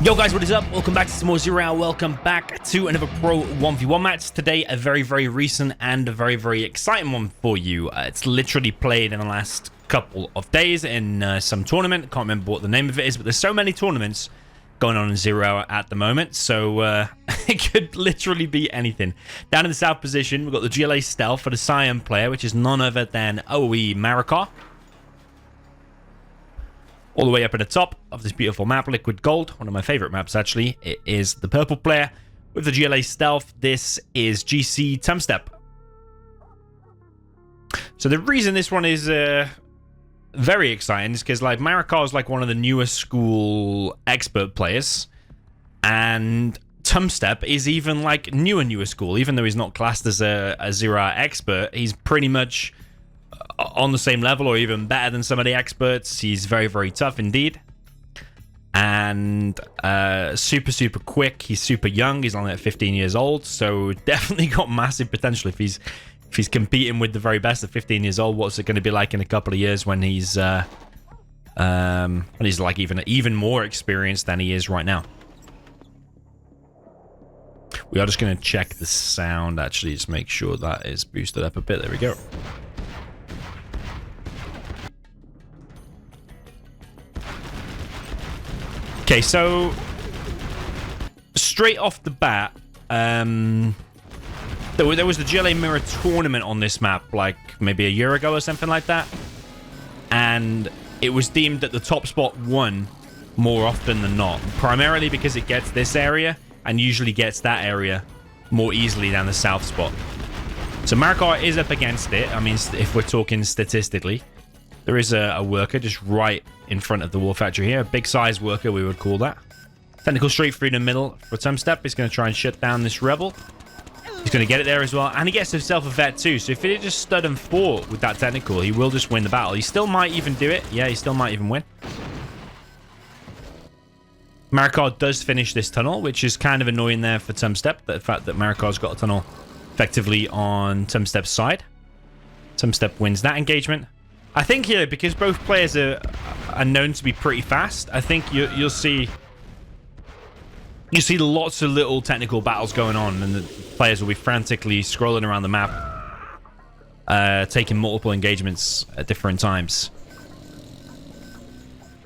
Yo guys, what is up? Welcome back to some more Zero Hour. Welcome back to another Pro 1v1 match. Today, a very recent and a very exciting one for you. It's literally played in the last couple of days in some tournament. Can't remember what the name of it is, but there's so many tournaments going on in Zero Hour at the moment. So it could literally be anything. Down in the south position, we've got the GLA Stealth for the Cyan player, which is none other than OE Marakar. All the way up at the top of this beautiful map, Liquid Gold, one of my favorite maps actually. It is the purple player with the GLA Stealth. This is GC Tumstep. So the reason this one is very exciting is because like Marakar is like one of the newer school expert players, and Tumstep is even like newer school. Even though he's not classed as a Zero Hour expert, he's pretty much on the same level or even better than some of the experts. He's very tough indeed, and super quick. He's super young. He's only at 15 years old, so definitely got massive potential if he's competing with the very best at 15 years old. What's it going to be like in a couple of years when he's like even more experienced than he is right now? We are just going to check the sound actually, just make sure that is boosted up a bit. There we go. Okay, so straight off the bat, there was the GLA Mirror tournament on this map, like maybe a year ago or something like that, and it was deemed that the top spot won more often than not, primarily because it gets this area and usually gets that area more easily than the south spot. So Marakar is up against it. I mean, if we're talking statistically, there is a worker just right in front of the war factory here. A big size worker, we would call that. Technical straight through the middle for Tumstep. He's going to try and shut down this rebel. He's going to get it there as well. And he gets himself a vet too. So if he just stood and fought with that technical, he will just win the battle. He still might even do it. Yeah, he still might even win. Marakar does finish this tunnel, which is kind of annoying there for Tumstep. The fact that Marakar's got a tunnel effectively on Tumstep's side. Tumstep wins that engagement. I think here, because both players are known to be pretty fast, I think you'll see lots of little technical battles going on, and the players will be frantically scrolling around the map, taking multiple engagements at different times.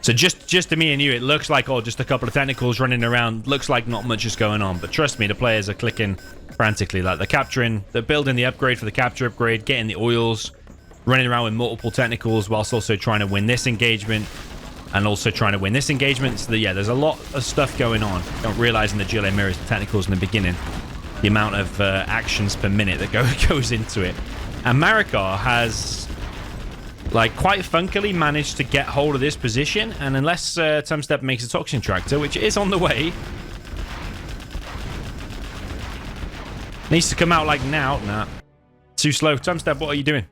So just to me and you, it looks like, oh, just a couple of technicals running around. Looks like not much is going on, but trust me, the players are clicking frantically. Like they're building the upgrade for the capture upgrade, getting the oils, running around with multiple technicals whilst also trying to win this engagement and also trying to win this engagement. So yeah, there's a lot of stuff going on. Don't realize in the GLA mirrors, the technicals in the beginning, the amount of actions per minute that goes into it. And Marakar has like quite funkily managed to get hold of this position, and unless Tumstep makes a toxin tractor, which is on the way, needs to come out like now. Nah, too slow. Tumstep, what are you doing?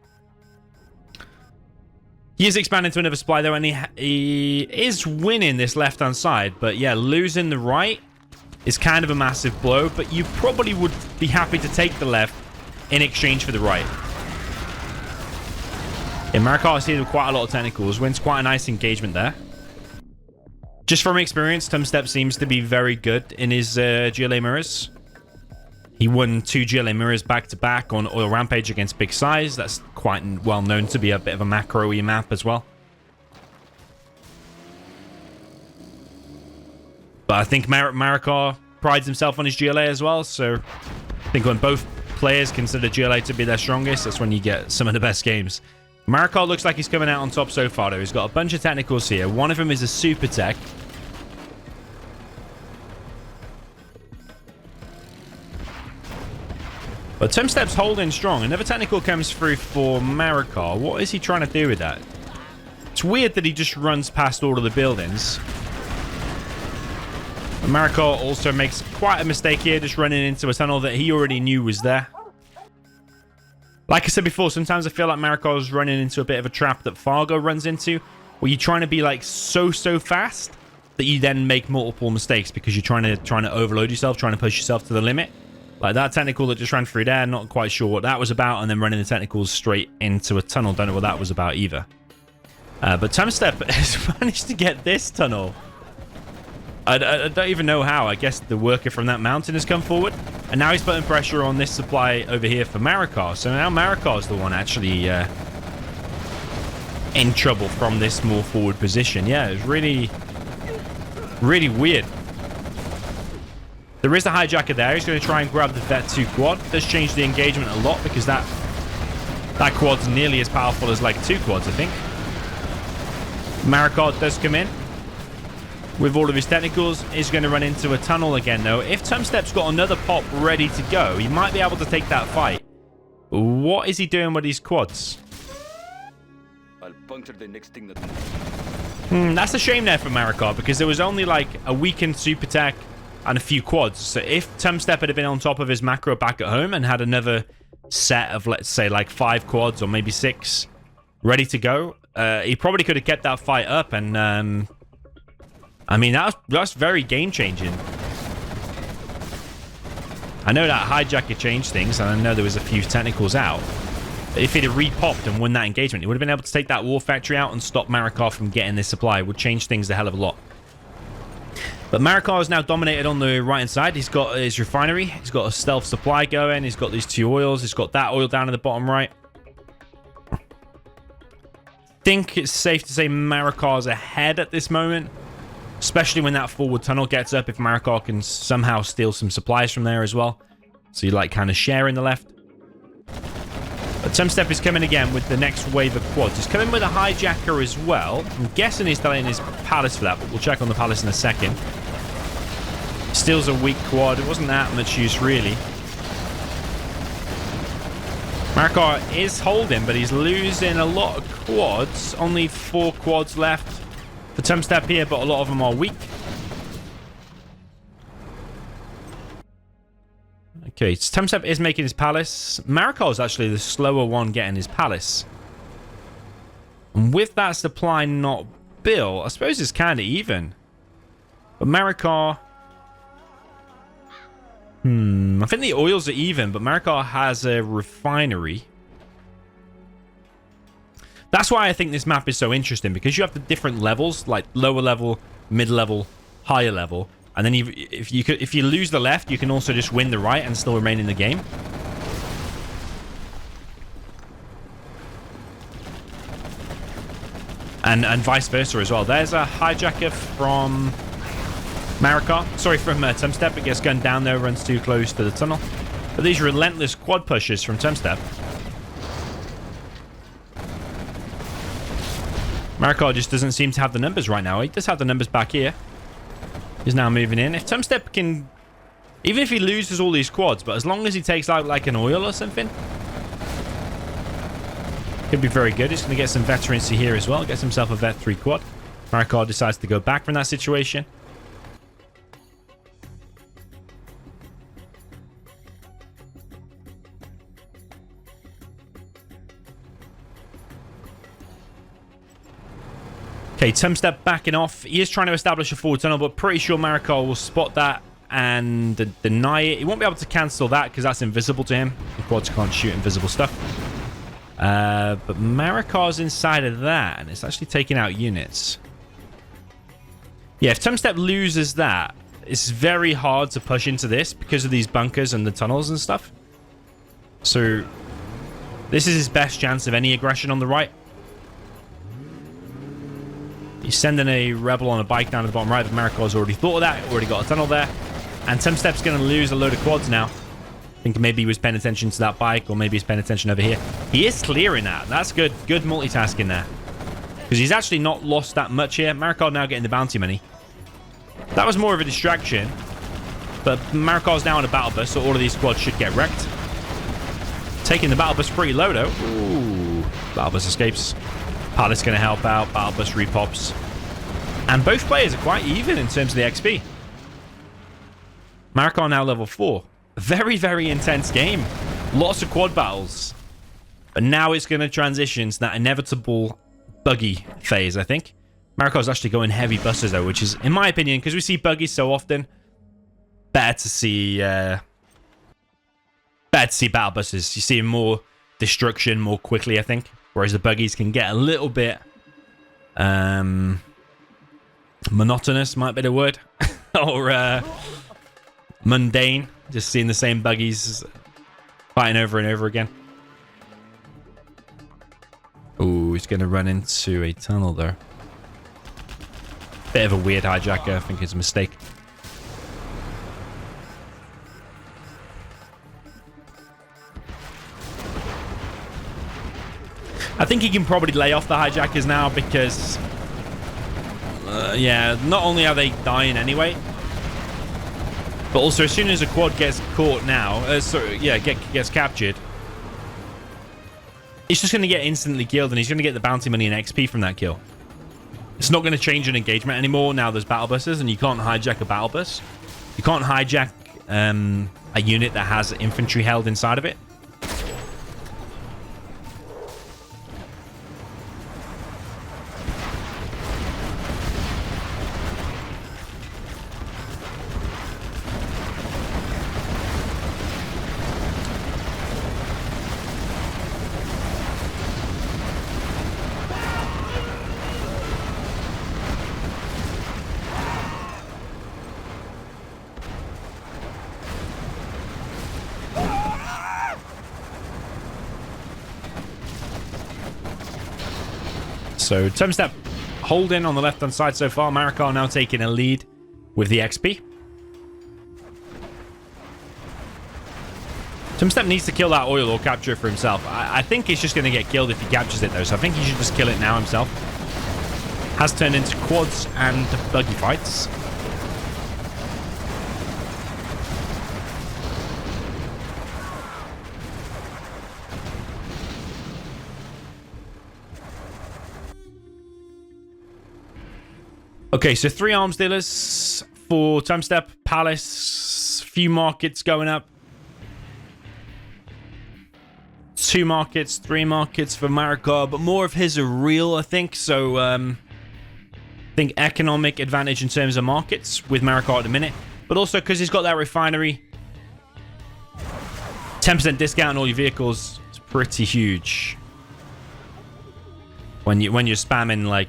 He is expanding to another supply though, and he is winning this left-hand side. But yeah, losing the right is kind of a massive blow, but you probably would be happy to take the left in exchange for the right. Yeah, Marakar is here with quite a lot of technicals, wins quite a nice engagement there. Just from experience, Tumstep seems to be very good in his GLA mirrors. He won 2 GLA mirrors back-to-back on Oil Rampage against Big Size. That's quite well known to be a bit of a macro-y map as well. But I think Marakar prides himself on his GLA as well. So I think when both players consider GLA to be their strongest, that's when you get some of the best games. Marakar looks like he's coming out on top so far, though. He's got a bunch of technicals here. One of them is a super tech. But Tumstep's holding strong. Another technical comes through for Marakar. What is he trying to do with that? It's weird that he just runs past all of the buildings. But Marakar also makes quite a mistake here, just running into a tunnel that he already knew was there. Like I said before, sometimes I feel like Marakar is running into a bit of a trap that Fargo runs into, where you're trying to be like so fast that you then make multiple mistakes because you're trying to overload yourself, trying to push yourself to the limit. Like that technical that just ran through there, not quite sure what that was about, and then running the technicals straight into a tunnel. Don't know what that was about either. But Tumstep has managed to get this tunnel I don't even know how. I guess the worker from that mountain has come forward. And now he's putting pressure on this supply over here for Marakar. So now Marakar's the one actually in trouble from this more forward position. Yeah, it's really, really weird. There is a hijacker there. He's going to try and grab the Vet 2 quad. Does change the engagement a lot because that quad's nearly as powerful as like 2 quads, I think. Marakar does come in with all of his technicals. Is going to run into a tunnel again, though. If Tumstep's got another pop ready to go, he might be able to take that fight. What is he doing with these quads? I'll puncture the next thing that... That's a shame there for Marakar, because there was only like a weakened super tech and a few quads. So if Tumstep had been on top of his macro back at home and had another set of, let's say, like 5 quads or maybe 6 ready to go, he probably could have kept that fight up. And I mean, that's very game-changing. I know that hijacker changed things, and I know there was a few technicals out. But if he'd have re-popped and won that engagement, he would have been able to take that war factory out and stop Marakar from getting this supply. It would change things a hell of a lot. But Marakar is now dominated on the right-hand side. He's got his refinery. He's got a stealth supply going. He's got these 2 oils. He's got that oil down in the bottom right. I think it's safe to say Marakar's ahead at this moment. Especially when that forward tunnel gets up, if Marakar can somehow steal some supplies from there as well. So you like kind of share in the left. But Tumstep is coming again with the next wave of quads. He's coming with a hijacker as well. I'm guessing he's still in his palace for that, but we'll check on the palace in a second. Steals a weak quad. It wasn't that much use, really. Marakar is holding, but he's losing a lot of quads. Only 4 quads left for Tumstep here, but a lot of them are weak. Okay, so Tumstep is making his palace. Marakar is actually the slower one getting his palace. And with that supply not built, I suppose it's kind of even. But Marakar... I think the oils are even, but Marakar has a refinery. That's why I think this map is so interesting, because you have the different levels, like lower level, mid level, higher level, and then if you lose the left, you can also just win the right and still remain in the game. And vice versa as well. There's a hijacker from Marakar. Sorry, from Tumstep. It gets gunned down there, runs too close to the tunnel. But these relentless quad pushes from Tumstep. Marakar just doesn't seem to have the numbers right now. He does have the numbers back here. He's now moving in. If Tumstep can... Even if he loses all these quads, but as long as he takes out like an oil or something, could be very good. He's going to get some veterancy here as well. Gets himself a Vet 3 quad. Marakar decides to go back from that situation. Okay, Tumstep backing off. He is trying to establish a forward tunnel, but pretty sure Marakar will spot that and deny it. He won't be able to cancel that because that's invisible to him. The quads can't shoot invisible stuff. But Marakar's inside of that, and it's actually taking out units. Yeah, if Tumstep loses that, it's very hard to push into this because of these bunkers and the tunnels and stuff. So, this is his best chance of any aggression on the right. He's sending a rebel on a bike down to the bottom right, but Marakar's already thought of that. Already got a tunnel there. And Tumstep's going to lose a load of quads now. I think maybe he was paying attention to that bike, or maybe he's paying attention over here. He is clearing that. That's good. Good multitasking there. Because he's actually not lost that much here. Marakar now getting the bounty money. That was more of a distraction. But Marakar's now on a battle bus, so all of these squads should get wrecked. Taking the battle bus pretty low, though. Ooh. Battle bus escapes. Palace going to help out. Battle bus repops. And both players are quite even in terms of the XP. Marakar now level 4. Very, very intense game. Lots of quad battles. But now it's going to transition to that inevitable Buggy phase, I think. Marakar's actually going heavy busters, though, which is, in my opinion, because we see Buggies so often, better to see battle busters. You see more destruction more quickly, I think. Whereas the Buggies can get a little bit monotonous, might be the word. or mundane. Just seeing the same buggies fighting over and over again. Oh, he's going to run into a tunnel there. Bit of a weird hijacker. I think it's a mistake. I think he can probably lay off the hijackers now because, yeah, not only are they dying anyway, but also as soon as a quad gets caught now, gets captured, he's just going to get instantly killed and he's going to get the bounty money and XP from that kill. It's not going to change an engagement anymore. Now there's battle buses and you can't hijack a battle bus. You can't hijack a unit that has infantry held inside of it. So Tumstep holding on the left-hand side so far. Marakar now taking a lead with the XP. Tumstep needs to kill that oil or capture it for himself. I think he's just going to get killed if he captures it, though. So I think he should just kill it now himself. Has turned into quads and buggy fights. Okay, so 3 arms dealers for Tumstep, Palace, few markets going up. 2 markets, 3 markets for Marakar, but more of his are real, I think. So, I think economic advantage in terms of markets with Marakar at the minute. But also because he's got that refinery, 10% discount on all your vehicles is pretty huge. When you're spamming like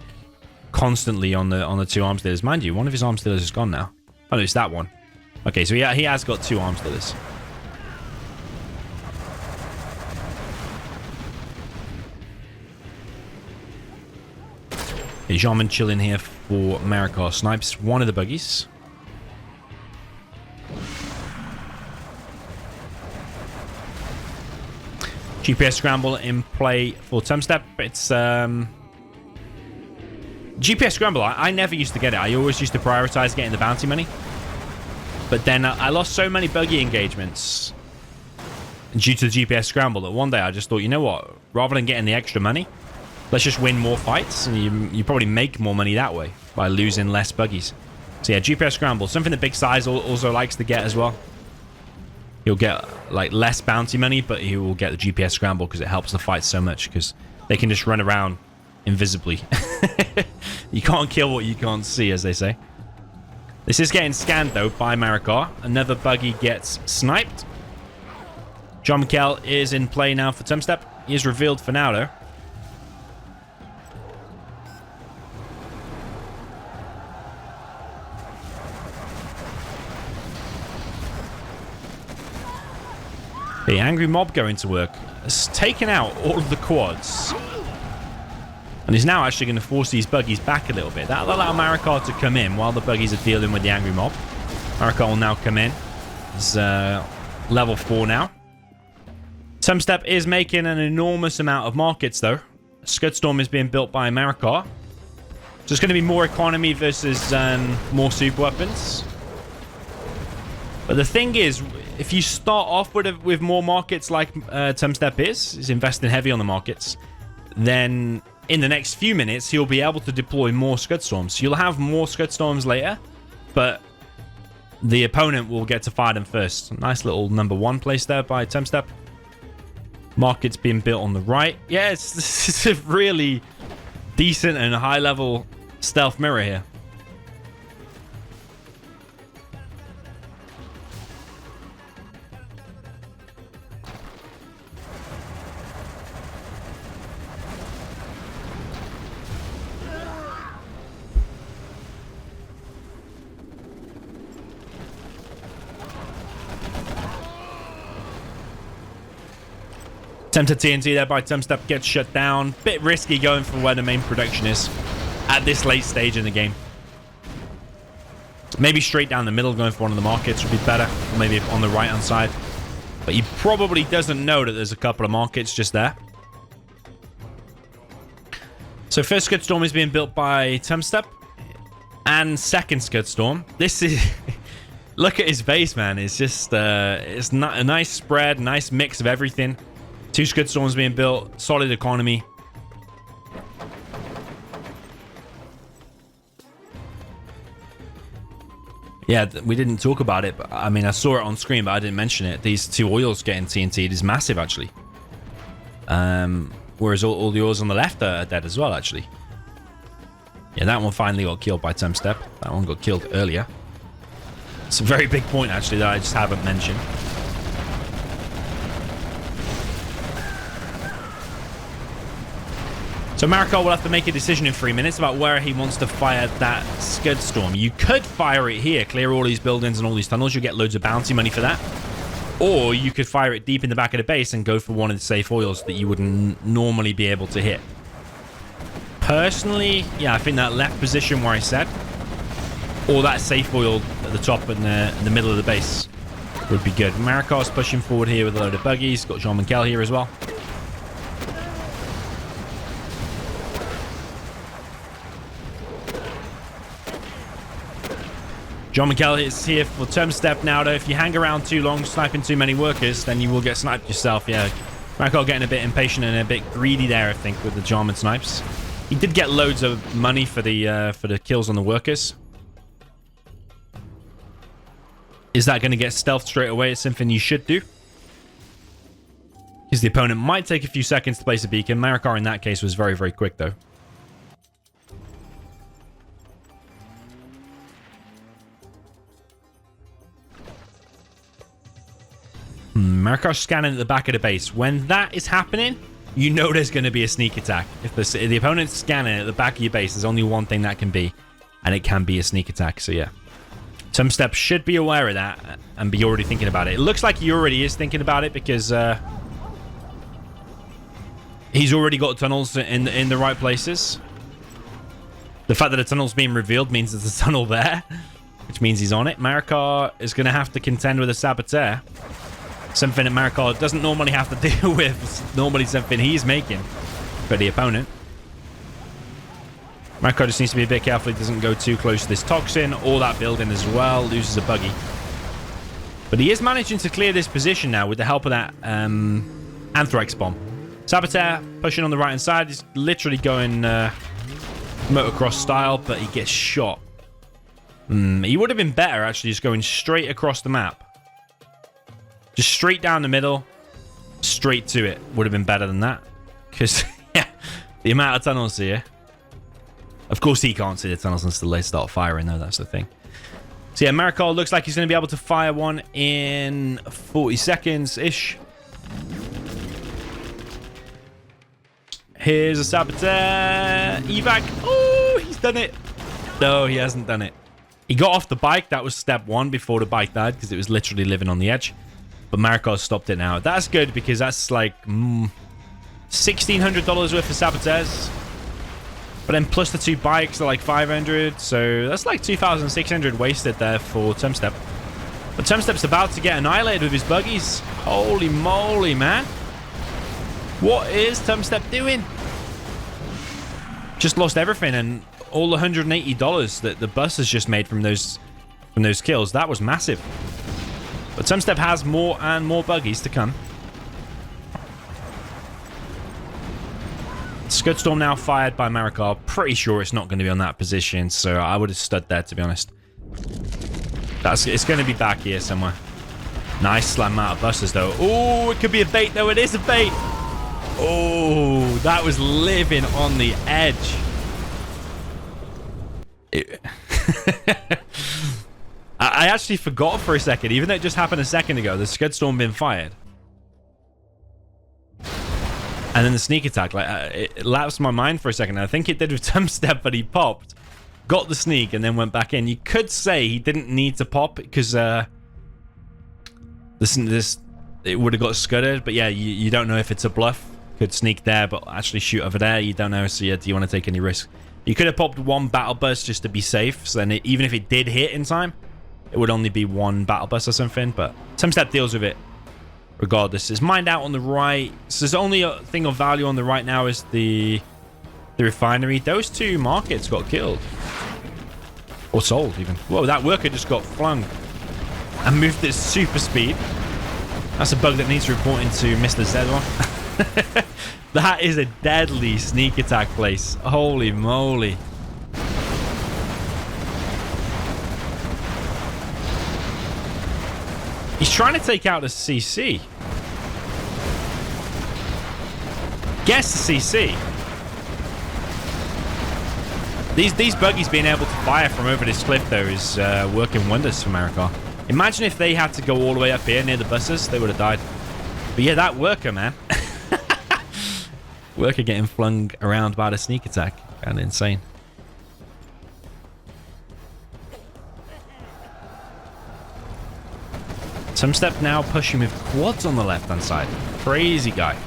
constantly on the 2 arms dealers. Mind you, one of his arms dealers is gone now. Oh no, it's that one. Okay, so yeah, he has got 2 arms dealers. Okay, Jarman chilling here for Marakar. Snipes one of the buggies. GPS scramble in play for Tumstep. It's GPS scramble, I never used to get it. I always used to prioritize getting the bounty money. But then I lost so many buggy engagements due to the GPS scramble that one day I just thought, you know what? Rather than getting the extra money, let's just win more fights. And you probably make more money that way by losing less buggies. So yeah, GPS scramble. Something that Big Size also likes to get as well. He'll get like less bounty money, but he will get the GPS scramble because it helps the fight so much because they can just run around invisibly. You can't kill what you can't see, as they say. This is getting scanned, though, by Marakar. Another buggy gets sniped. John McKell is in play now for Tumstep. He is revealed for now, though. The angry mob going to work. Has taken out all of the quads. And he's now actually going to force these buggies back a little bit. That'll allow Marakar to come in while the buggies are dealing with the angry mob. Marakar will now come in. He's level 4 now. Tumstep is making an enormous amount of markets, though. Scudstorm is being built by Marakar. So it's going to be more economy versus more super weapons. But the thing is, if you start off with more markets like Tumstep is investing heavy on the markets, then in the next few minutes, he'll be able to deploy more Scudstorms. You'll have more Scudstorms later, but the opponent will get to fire them first. Nice little number 1 place there by Tumstep. Markets being built on the right. Yeah, it's a really decent and high-level stealth mirror here. Attempted TNT there by Tumstep gets shut down. Bit risky going for where the main production is at this late stage in the game. Maybe straight down the middle going for one of the markets would be better. Or maybe on the right-hand side. But he probably doesn't know that there's a couple of markets just there. So first Scud Storm is being built by Tumstep. And second Scud Storm. This is... Look at his base, man. It's just... it's not a nice spread, nice mix of everything. 2 Scud Storms being built. Solid economy. Yeah, we didn't talk about it, but I mean, I saw it on screen, but I didn't mention it. These 2 oils getting TNT'd is massive, actually. Whereas all the oils on the left are dead as well, actually. Yeah, that one finally got killed by Tumstep. That one got killed earlier. It's a very big point, actually, that I just haven't mentioned. So Marakar will have to make a decision in 3 minutes about where he wants to fire that Scud Storm. You could fire it here, clear all these buildings and all these tunnels. You'll get loads of bounty money for that. Or you could fire it deep in the back of the base and go for one of the safe oils that you wouldn't normally be able to hit. Personally, yeah, I think that left position where I said, or that safe oil at the top and in the middle of the base would be good. Marakar's pushing forward here with a load of buggies. Got Jean-Michel here as well. Jean-Michel is here for Tumstep now, though. If you hang around too long, sniping too many workers, then you will get sniped yourself. Yeah, Marakar getting a bit impatient and a bit greedy there, I think, with the Jarman snipes. He did get loads of money for the kills on the workers. Is that going to get stealth straight away? It's something you should do. Because the opponent might take a few seconds to place a beacon. Marakar, in that case, was very, very quick, though. Marakar's scanning at the back of the base. When that is happening, you know there's going to be a sneak attack. If the opponent's scanning at the back of your base, there's only one thing that can be, and it can be a sneak attack. So yeah, Tumstep should be aware of that and be already thinking about it. It looks like he already is thinking about it because he's already got tunnels in the right places. The fact that the tunnel's being revealed means there's a tunnel there, which means he's on it. Marakar is going to have to contend with a Saboteur. Something that Marakar doesn't normally have to deal with. It's normally something he's making for the opponent. Marakar just needs to be a bit careful he doesn't go too close to this toxin or that building as well. Loses a buggy. But he is managing to clear this position now with the help of that Anthrax bomb. Saboteur pushing on the right-hand side. He's literally going motocross style, but he gets shot. He would have been better, actually, just going straight across the map. Just straight down the middle, straight to it. Would have been better than that. Because, yeah, the amount of tunnels here. Of course, he can't see the tunnels until they start firing, though. That's the thing. So, yeah, Marakar looks like he's going to be able to fire one in 40 seconds-ish. Here's a Saboteur. Evac. Oh, he's done it. No, he hasn't done it. He got off the bike. That was step 1 before the bike died because it was literally living on the edge. But Marakar stopped it now. That's good because that's like $1,600 worth of Saboteurs. But then plus the 2 bikes are like 500. So that's like 2,600 wasted there for Tumstep. But Tumstep's about to get annihilated with his buggies. Holy moly, man. What is Tumstep doing? Just lost everything and all the $180 that the bus has just made from those kills. That was massive. But Tumstep has more and more buggies to come. Scud Storm now fired by Marakar. Pretty sure it's not going to be on that position, so I would have stood there, to be honest. It's going to be back here somewhere. Nice slam out of busters, though. Oh, it could be a bait, though. It is a bait. Oh, that was living on the edge. I actually forgot for a second, even though it just happened a second ago, the Scud Storm been fired. And then the sneak attack, like it lapsed my mind for a second. I think it did with Tumstep, but he popped, got the sneak, and then went back in. You could say he didn't need to pop because this it would have got scudded. But yeah, you don't know if it's a bluff. Could sneak there, but actually shoot over there. You don't know. So yeah, do you want to take any risk? You could have popped one battle bus just to be safe. So then even if it did hit in time, it would only be one battle bus or something. But Tumstep deals with it regardless. There's mined out on the right. So there's only a thing of value on the right now is the refinery. Those two markets got killed. Or sold, even. Whoa, that worker just got flung and moved at super speed. That's a bug that needs reporting to Mr. Zedwar. That is a deadly sneak attack place. Holy moly. He's trying to take out a CC. Guess the CC. These buggies being able to fire from over this cliff, though, is working wonders for Marakar. Imagine if they had to go all the way up here near the buses. They would have died. But yeah, that worker, man. Worker getting flung around by the sneak attack. Kind of insane. Tumstep now pushing with quads on the left-hand side. Crazy guy.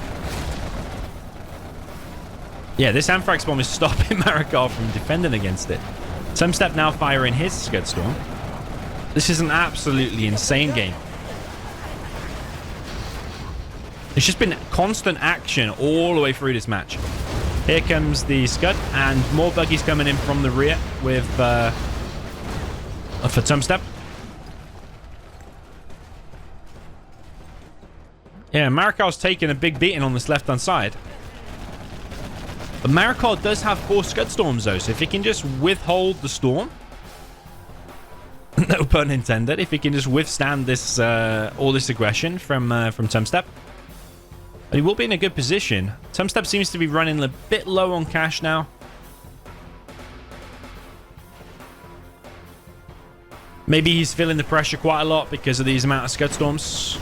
Yeah, this Anthrax bomb is stopping Marakar from defending against it. Tumstep now firing his Scud Storm. This is an absolutely insane game. It's just been constant action all the way through this match. Here comes the Scud, and more buggies coming in from the rear with for Tumstep. Yeah, Marakar's taking a big beating on this left-hand side. But Marakar does have 4 Scud Storms, though, so if he can just withhold the storm, no pun intended, if he can just withstand this all this aggression from Tumstep, he will be in a good position. Tumstep seems to be running a bit low on cash now. Maybe he's feeling the pressure quite a lot because of these amount of Scud Storms.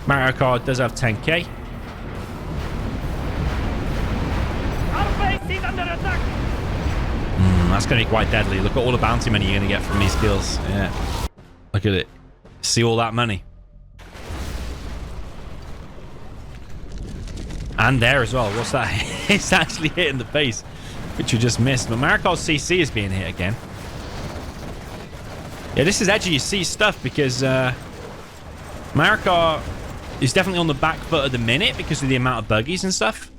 Marakar does have 10k. That's going to be quite deadly. Look at all the bounty money you're going to get from these kills. Yeah. Look at it. See all that money. And there as well. What's that? It's actually hitting the base, which you just missed. But Marakar's CC is being hit again. Yeah, this is edgy C stuff because Marakar is definitely on the back foot at the minute because of the amount of buggies and stuff.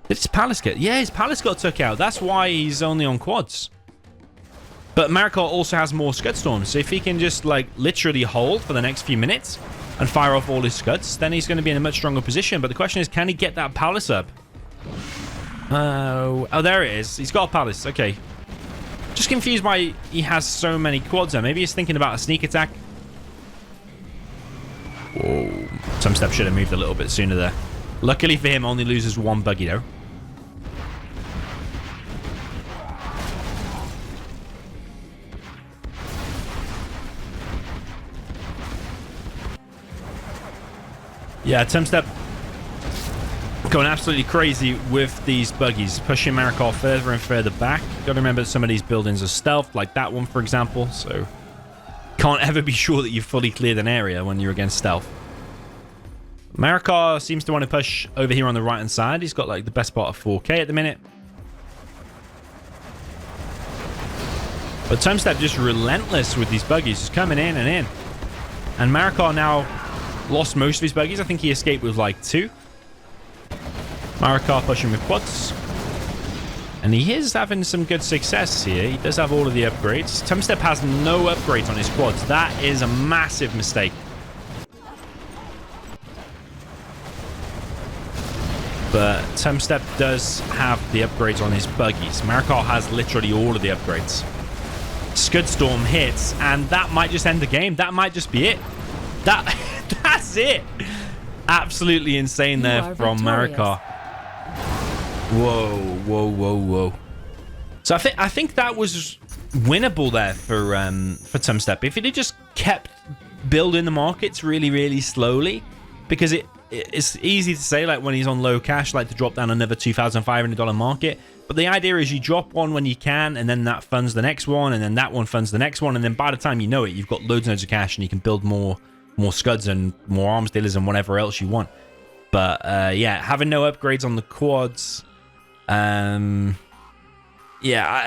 Did his palace get... Yeah, his palace got took out. That's why he's only on quads. But Marakar also has more Scud Storms. So if he can just, like, literally hold for the next few minutes and fire off all his Scuds, then he's going to be in a much stronger position. But the question is, can he get that palace up? Oh, there it is. He's got a palace. Okay. Just confused why he has so many quads there. Maybe he's thinking about a sneak attack. Whoa. Tumstep should have moved a little bit sooner there. Luckily for him, only loses 1 buggy, though. Yeah, Tumstep going absolutely crazy with these buggies, pushing Marakar further and further back. Got to remember that some of these buildings are stealth, like that one, for example. So can't ever be sure that you've fully cleared an area when you're against stealth. Marakar seems to want to push over here on the right-hand side. He's got like the best part of 4k at the minute. But Tumstep just relentless with these buggies, just coming in and in. And Marakar now lost most of his buggies. I think he escaped with like 2. Marakar pushing with quads. And he is having some good success here. He does have all of the upgrades. Tumstep has no upgrades on his quads. That is a massive mistake. But Tumstep does have the upgrades on his buggies. Marakar has literally all of the upgrades. Scud Storm hits, and that might just end the game. That might just be it. That's it. Absolutely insane there from Marakar. Whoa, whoa, whoa, whoa. So I think that was winnable there for Tumstep. If he just kept building the markets really, really slowly, because it's easy to say, like, when he's on low cash, like, to drop down another $2,500 market. But the idea is you drop one when you can, and then that funds the next one, and then that one funds the next one, and then by the time you know it, you've got loads and loads of cash, and you can build more more scuds and more arms dealers and whatever else you want. But yeah, having no upgrades on the quads. Yeah,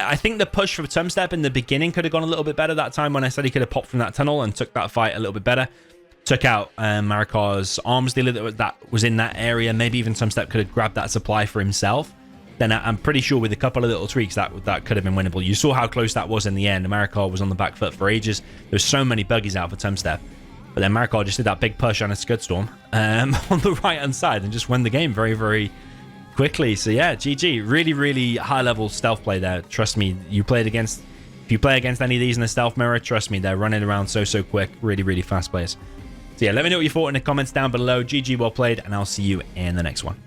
I think the push for Tumstep in the beginning could have gone a little bit better that time when I said he could have popped from that tunnel and took that fight a little bit better. Took out Marakar's arms dealer that was in that area. Maybe even Tumstep could have grabbed that supply for himself. Then I'm pretty sure with a couple of little tweaks that could have been winnable. You saw how close that was in the end. Marakar was on the back foot for ages. There's so many buggies out for Tumstep. But then Marakar just did that big push on a Scudstorm on the right-hand side and just won the game very, very quickly. So yeah, GG. Really, really high-level stealth play there. Trust me, if you play against any of these in the stealth mirror, trust me, they're running around so quick. Really, really fast players. So yeah, let me know what you thought in the comments down below. GG, well played, and I'll see you in the next one.